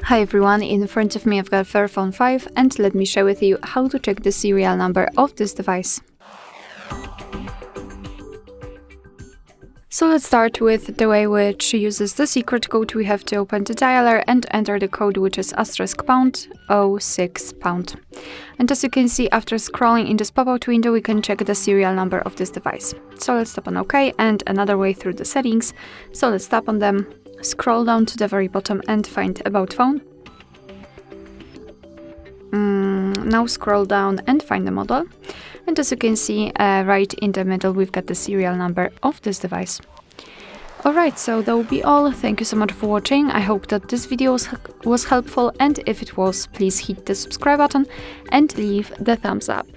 Hi everyone, in front of me I've got FAIRPHONE 5 and let me share with you how to check the serial number of this device. So let's start with the way which uses the secret code. We have to open the dialer and enter the code, which is *#06#. And as you can see, after scrolling in this pop-out window, we can check the serial number of this device. So let's tap on OK and another way through the settings. So let's tap on them, scroll down to the very bottom and find About Phone. Now scroll down and find the model. And as you can see, right in the middle, we've got the serial number of this device. Alright, so that will be all. Thank you so much for watching. I hope that this video was helpful, and if it was, please hit the subscribe button and leave the thumbs up.